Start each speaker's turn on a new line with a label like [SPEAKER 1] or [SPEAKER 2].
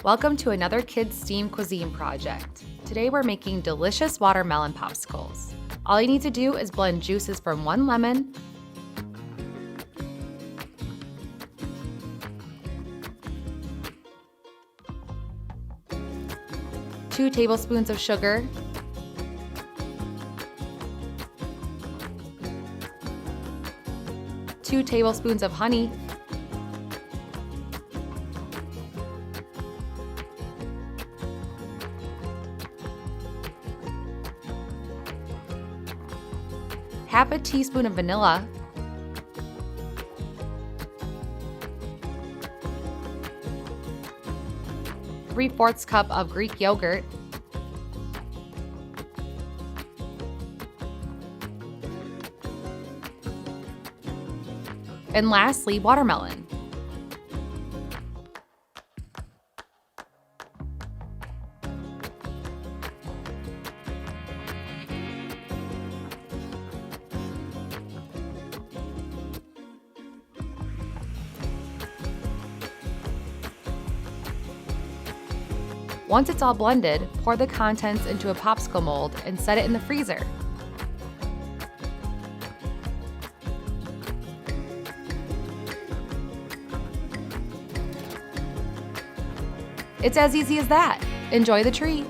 [SPEAKER 1] Welcome to another Kids STEAM Cuisine project. Today we're making delicious watermelon popsicles. All you need to do is blend juices from 1 lemon, two tablespoons of sugar, two tablespoons of honey, half a teaspoon of vanilla, three-fourths cup of Greek yogurt, and lastly, watermelon. Once it's all blended, pour the contents into a popsicle mold and set it in the freezer. It's as easy as that. Enjoy the treat!